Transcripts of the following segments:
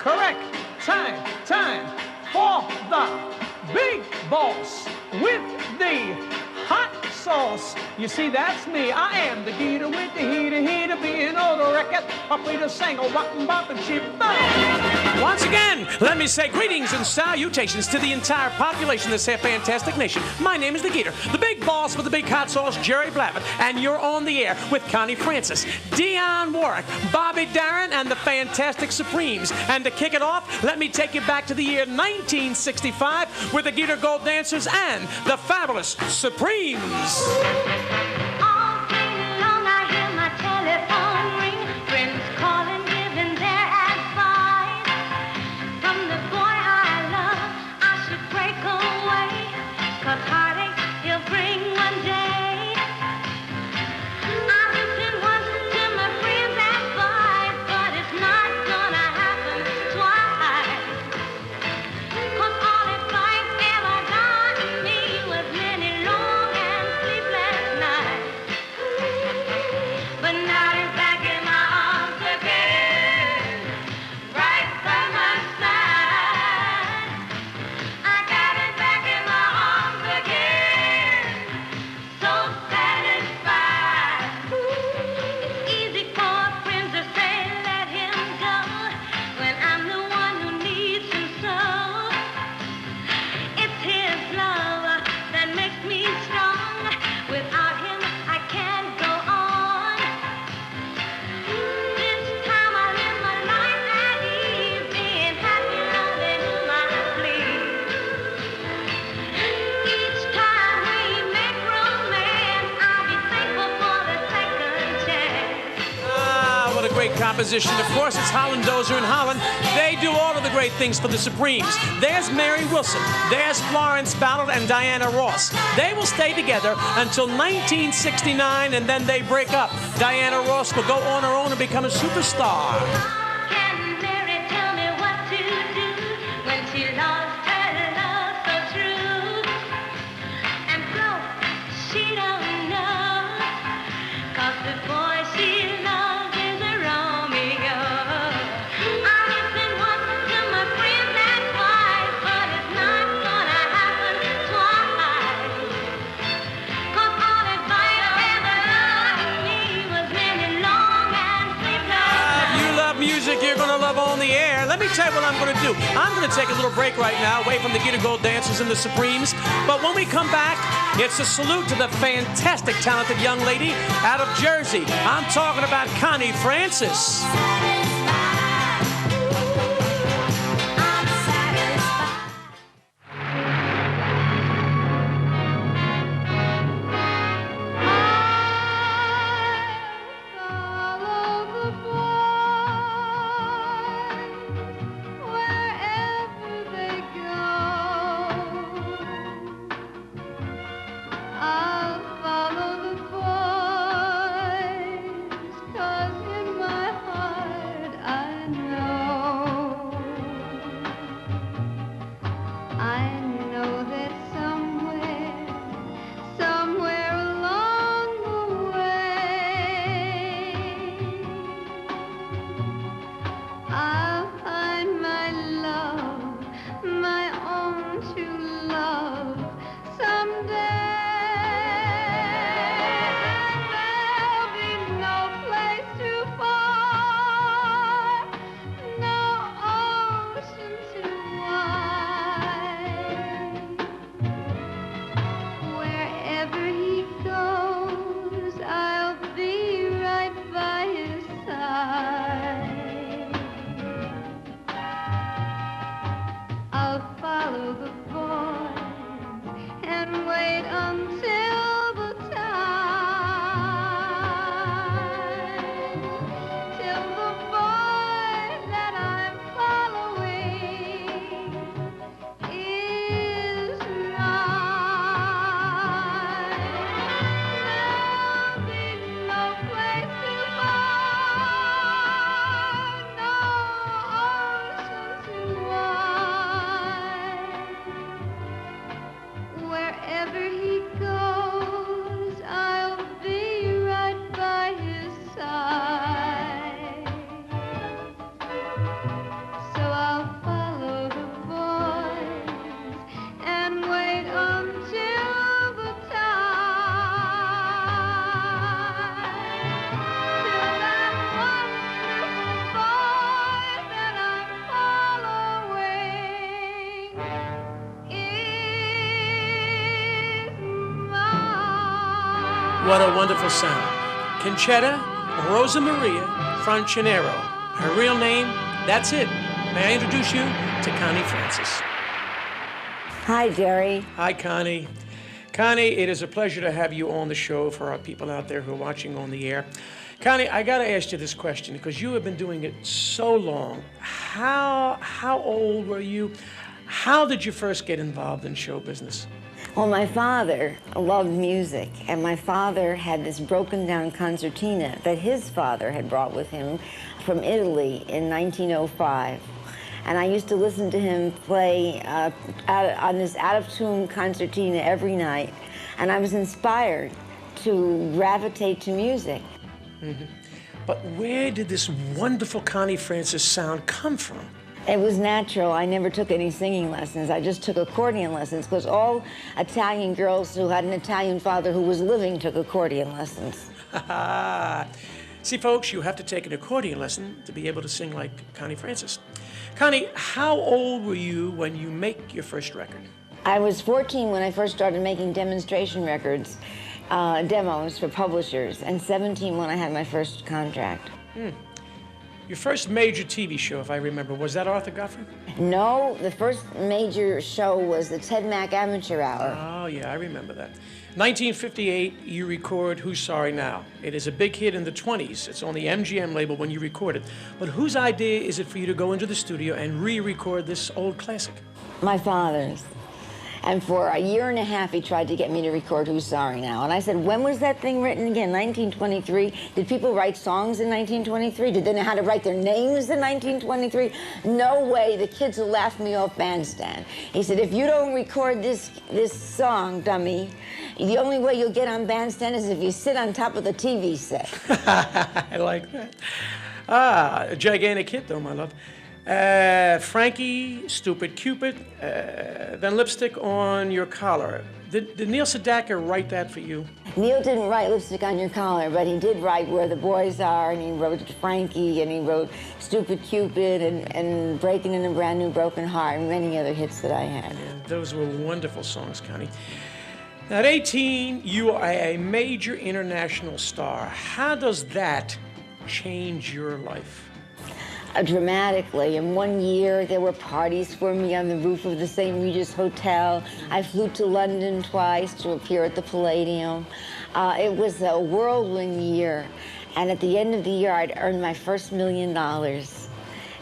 correct. Time for the big boss with the hot sauce. You see, that's me. I am the Geator with the heater being on the record. Up with a single, bop and chip. Once again, let me say greetings and salutations to the entire population of this here fantastic nation. My name is the Geator, the big boss with the big hot sauce, Jerry Blavat, and you're on the air with Connie Francis, Dionne, Warwick, Bobby Darin, and the Fantastic Supremes. And to kick it off, let me take you back to the year 1965 with the Geator Gold Dancers and the Fabulous Supremes. All day long I hear my telephone ring, friends calling, giving their advice. From the boy I love, I should break away, 'cause heartache he'll bring one day. I listened once to my friends' advice, but it's not gonna happen twice. 'Cause all advice ever got me was many long and sleepless nights. But now you're back in my arms again, right by my side. I got it back in my arms again, so satisfied. It's easy for friends to say let him go, when I'm the one who needs him so. It's his love that makes me strong. Without him, I can't go on. This time I live my life at ease, being happy, loving whom I please. Each time we make romance, I'll be thankful for the second chance. Ah, what a great composition. Of course, it's Holland Dozier and Holland. They do all of the great things for the Supremes. There's Mary Wilson. There's Florence Ballard and Diana Ross. They will stay together until 1969, and then they break up. Diana Ross will go on her own and become a superstar. Can Mary tell me what to do when she lost her love so true? And Flo, she don't know, 'cause the boy she loves is a Romeo. I listened once to my friend's advice, but it's not gonna happen twice. 'Cause all advice ever got me was many long and sleepless If you love music, you're going to love On the Air. Let me tell you what I'm going to do. I'm going to take a little break right now, away from the Geator Gold Dancers and the Supremes. But when we come back, it's a salute to the fantastic, talented young lady out of Jersey. I'm talking about Connie Francis. Follow the boys wherever they go. I'll follow the boys, 'cause in my heart What a wonderful sound. Conchetta Rosa Maria Francinero. Her real name, that's it. May I introduce you to Connie Francis. Hi, Jerry. Hi, Connie. Connie, it is a pleasure to have you on the show for our people out there who are watching on the air. Connie, I got to ask you this question because you have been doing it so long. How old were you? How did you first get involved in show business? Well, my father loved music, and my father had this broken-down concertina that his father had brought with him from Italy in 1905. And I used to listen to him play on this out-of-tune concertina every night, and I was inspired to gravitate to music. Mm-hmm. But where did this wonderful Connie Francis sound come from? It was natural. I never took any singing lessons. I just took accordion lessons because all Italian girls who had an Italian father who was living took accordion lessons. See, folks, you have to take an accordion lesson to be able to sing like Connie Francis. Connie, how old were you when you make your first record? I was 14 when I first started making demonstration records, demos for publishers, and 17 when I had my first contract. Your first major TV show, if I remember, was that Arthur Guthrie? No, the first major show was the Ted Mack Amateur Hour. Oh, yeah, I remember that. 1958, you record Who's Sorry Now. It is a big hit in the 20s. It's on the MGM label when you record it. But whose idea is it for you to go into the studio and re-record this old classic? My father's. And for a year and a half, he tried to get me to record Who's Sorry Now. And I said, when was that thing written again? 1923? Did people write songs in 1923? Did they know how to write their names in 1923? No way. The kids will laugh me off Bandstand. He said, if you don't record this song, dummy, the only way you'll get on Bandstand is if you sit on top of the TV set. I like that. A gigantic hit, though, my love. Frankie, Stupid Cupid, then Lipstick on Your Collar. Did Neil Sedaka write that for you? Neil didn't write Lipstick on Your Collar, but he did write Where the Boys Are, and he wrote Frankie, and he wrote Stupid Cupid, and Breaking in a Brand New Broken Heart, and many other hits that I had. Yeah, those were wonderful songs, Connie. Now, at 18, you are a major international star. How does that change your life? Dramatically. In 1 year, there were parties for me on the roof of the St. Regis Hotel. I flew to London twice to appear at the Palladium. It was a whirlwind year. And at the end of the year, I'd earned my first $1 million.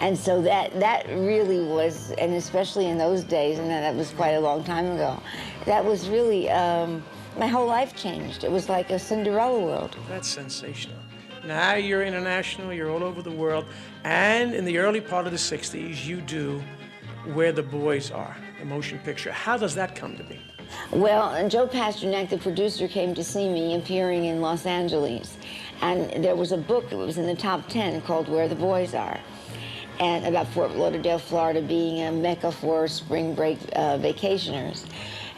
And so that really was, and especially in those days, and that was quite a long time ago, that was really, my whole life changed. It was like a Cinderella world. That's sensational. Now you're international, you're all over the world, and in the early part of the 60s, you do Where the Boys Are, the motion picture. How does that come to be? Well, Joe Pasternak, the producer, came to see me appearing in Los Angeles, and there was a book that was in the top 10 called Where the Boys Are, and about Fort Lauderdale, Florida being a mecca for spring break vacationers.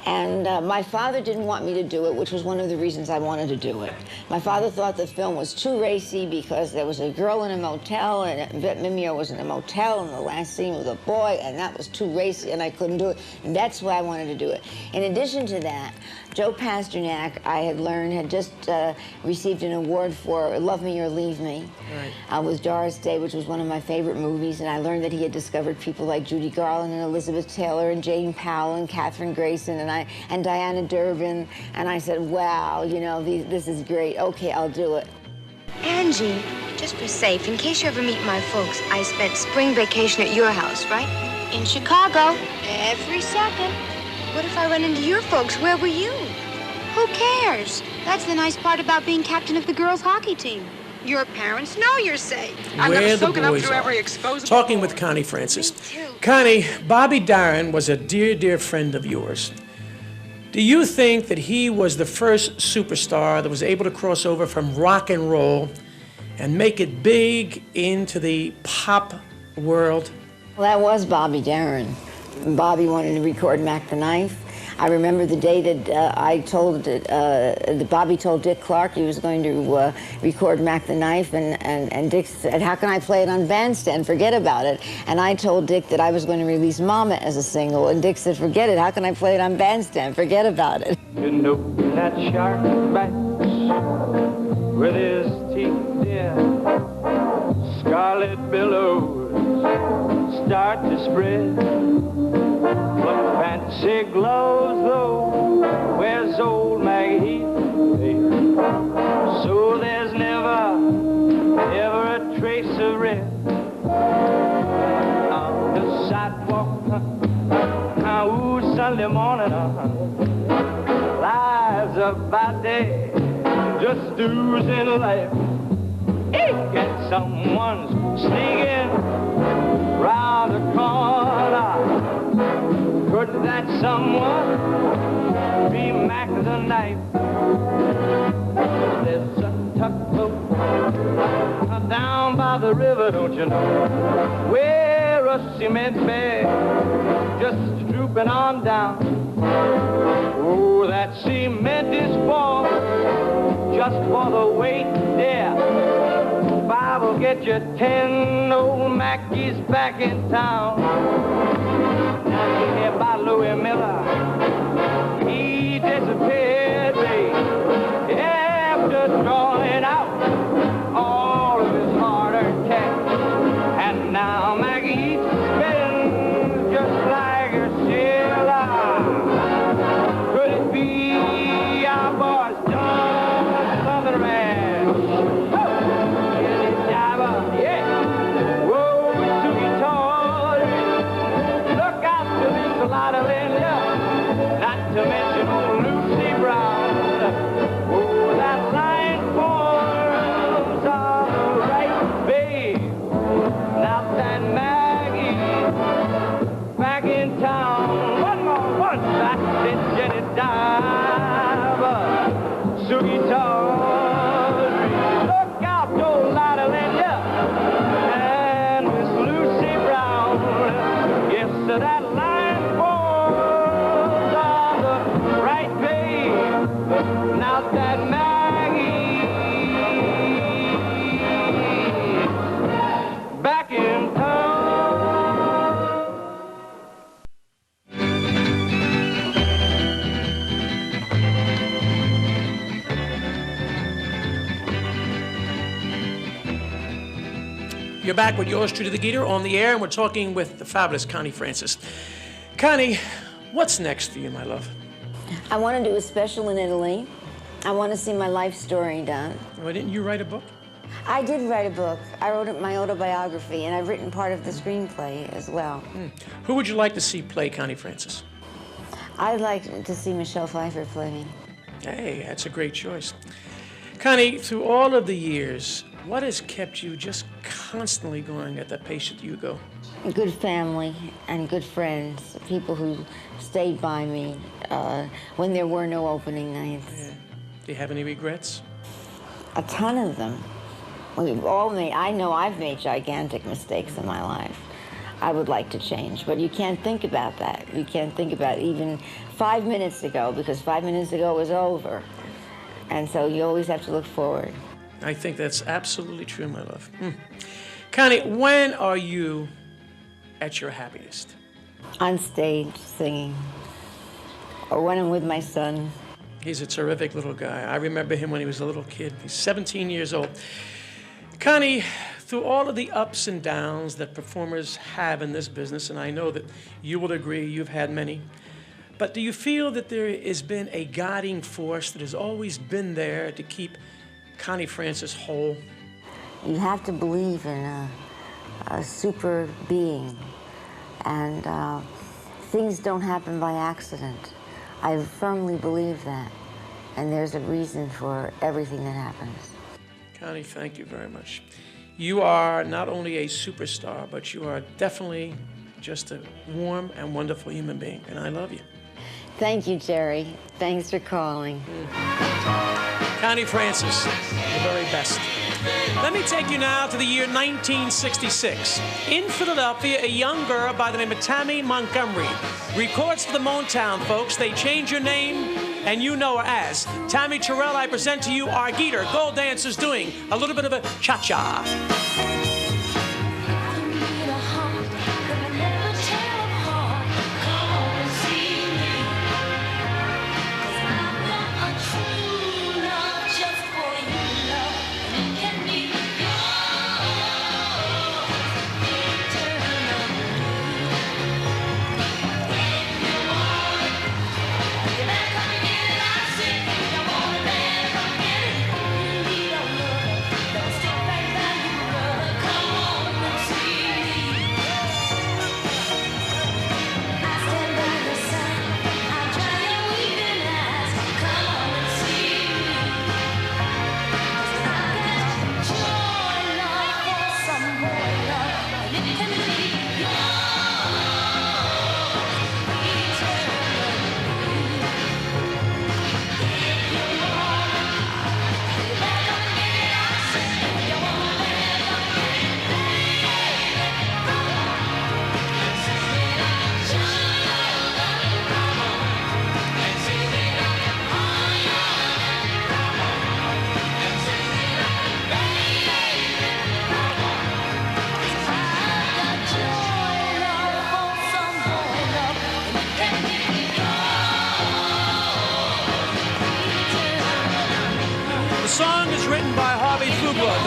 And my father didn't want me to do it, which was one of the reasons I wanted to do it. My father thought the film was too racy because there was a girl in a motel, and Bette Mimeo was in a motel, and the last scene was a boy, and that was too racy, and I couldn't do it. And that's why I wanted to do it. In addition to that, Joe Pasternak, I had learned, had just received an award for Love Me or Leave Me with Doris Day, which was one of my favorite movies, and I learned that he had discovered people like Judy Garland and Elizabeth Taylor and Jane Powell and Katherine Grayson and Diana Durbin, and I said, wow, you know, this is great. Okay, I'll do it. Angie, just for safe, in case you ever meet my folks, I spent spring vacation at your house, right? In Chicago, every second. What if I run into your folks? Where were you? Who cares? That's the nice part about being captain of the girls' hockey team. Your parents know you're safe. Where the Boys Are. Talking with Connie Francis. Connie, Bobby Darin was a dear, dear friend of yours. Do you think that he was the first superstar that was able to cross over from rock and roll and make it big into the pop world? Well, that was Bobby Darin. Bobby wanted to record Mac the Knife. I remember the day that Bobby told Dick Clark he was going to record Mac the Knife, and Dick said, how can I play it on Bandstand? Forget about it. And I told Dick that I was going to release Mama as a single, and Dick said, forget it. How can I play it on Bandstand? Forget about it. You know that shark bites with his teeth, dear, scarlet billows start to spread. But fancy gloves, though, wears old Maggie Heath, so there's never, ever a trace of red on the sidewalk. Ooh, Sunday morning, lives about day, just oozing life. And someone's sneaking round the corner. Could that someone be Mac the Knife? There's a tugboat down by the river, don't you know, where a cement bag just drooping on down. Oh, that cement is for, just for the weight there. 5 will get you 10, old Mackey's back in town. Now you hear about Louis Miller, he disappeared, babe, after drawing out all of his hard-earned cash. And now Maggie's spinning just like a sailor. Could it be our boys John Southern Man? Yeah. Whoa, Geator. Look out to this lot of Linda, not to mention old Lucy Brown. Oh, that line forms on the right, babe. Now that Maggie back in town. One more, one. That's it, Jenny Diver. Geator. Look out, old lot of Linda. And Miss Lucy Brown. Yes, so that line falls on the right, babe. Now that Maggie back in town. You're back with yours truly, the Geator, on the air, and we're talking with the fabulous Connie Francis. Connie, what's next for you, my love? I want to do a special in Italy. I want to see my life story done. Why didn't you write a book? I did write a book. I wrote my autobiography, and I've written part of the screenplay as well. Who would you like to see play Connie Francis? I'd like to see Michelle Pfeiffer play me. Hey, that's a great choice. Connie, through all of the years, what has kept you just constantly going at the pace that you go? A good family and good friends, people who stayed by me when there were no opening nights. Yeah. Do you have any regrets? A ton of them. We've all made, I know I've made gigantic mistakes in my life. I would like to change, but you can't think about that. You can't think about even 5 minutes ago, because 5 minutes ago it was over. And so you always have to look forward. I think that's absolutely true, my love. Connie, when are you at your happiest? On stage, singing, or when I'm with my son. He's a terrific little guy. I remember him when he was a little kid. He's 17 years old. Connie, through all of the ups and downs that performers have in this business, and I know that you will agree you've had many, but do you feel that there has been a guiding force that has always been there to keep Connie Francis whole? You have to believe in a super being, and things don't happen by accident. I firmly believe that, and there's a reason for everything that happens. Connie, thank you very much. You are not only a superstar, but you are definitely just a warm and wonderful human being, and I love you. Thank you, Jerry. Thanks for calling. Connie Francis, the very best. Let me take you now to the year 1966. In Philadelphia, a young girl by the name of Tammy Montgomery records for the Motown folks. They change her name, and you know her as Tammy Tyrrell. I present to you our Geator, Gold Dancers, doing a little bit of a cha-cha. Just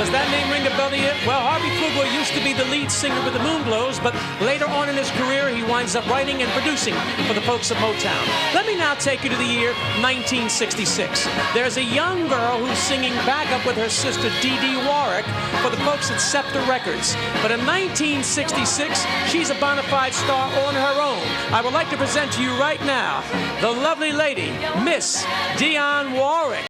Does that name ring a bell to you? Well, Harvey Kugler used to be the lead singer with the Moonglows, but later on in his career, he winds up writing and producing for the folks of Motown. Let me now take you to the year 1966. There's a young girl who's singing backup with her sister Dee Dee Warwick for the folks at Scepter Records. But in 1966, she's a bona fide star on her own. I would like to present to you right now the lovely lady, Miss Dionne Warwick.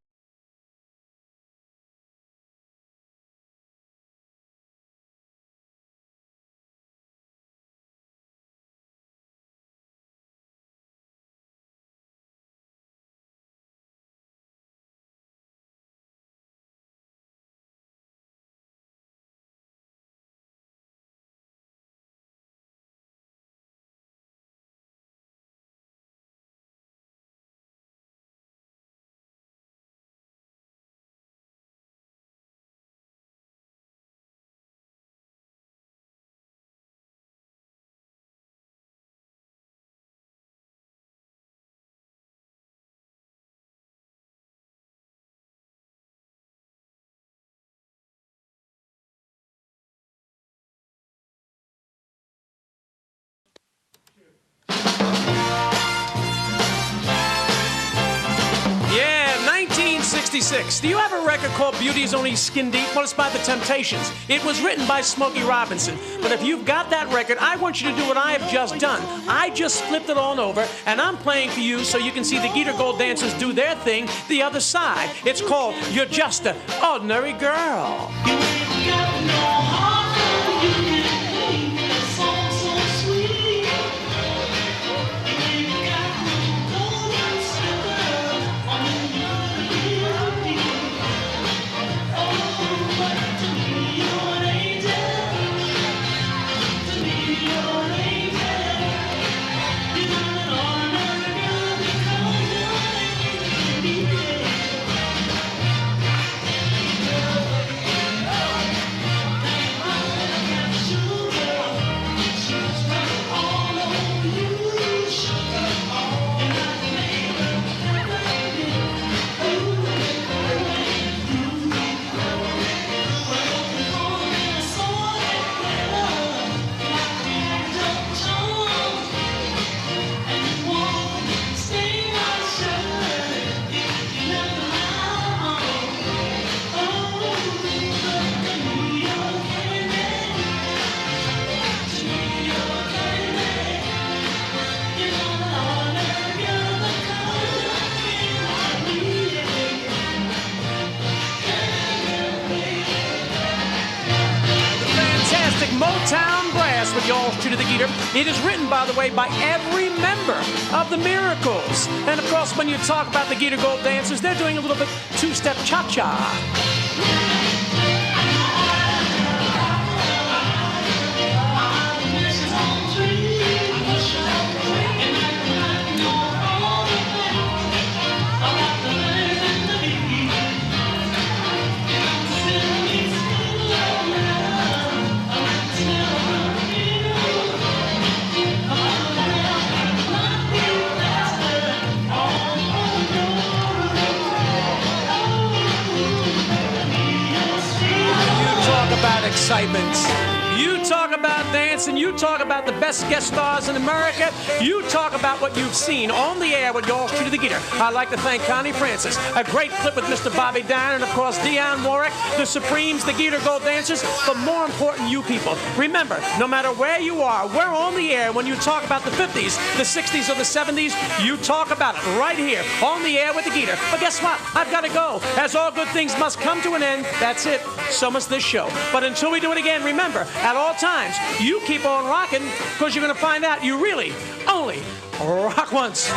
Yeah, 1966. Do you have a record called Beauty's Only Skin Deep? Well, it's by The Temptations. It was written by Smokey Robinson. But if you've got that record, I want you to do what I have just done. I just flipped it on over, and I'm playing for you so you can see the Geator Gold Dancers do their thing the other side. It's called You're Just an Ordinary Girl. Motown Brass with y'all to the Geator. It is written, by the way, by every member of the Miracles. And of course, when you talk about the Geator Gold Dancers, they're doing a little bit two-step cha-cha. About excitement. You talk about dancing, you talk about the best guest stars in America, you talk about what you've seen on the air with y'all to the Geator. I'd like to thank Connie Francis, a great clip with Mr. Bobby Darin, and of course Dionne Warwick, the Supremes, the Geator Gold Dancers, but more important, you people. Remember, no matter where you are, we're on the air. When you talk about the 50s, the 60s, or the 70s, you talk about it right here on the air with the Geator. But guess what? I've got to go. As all good things must come to an end, that's it. So must this show. But until we do it again, remember, at all times, you keep on rocking, because you're going to find out you really only rock once.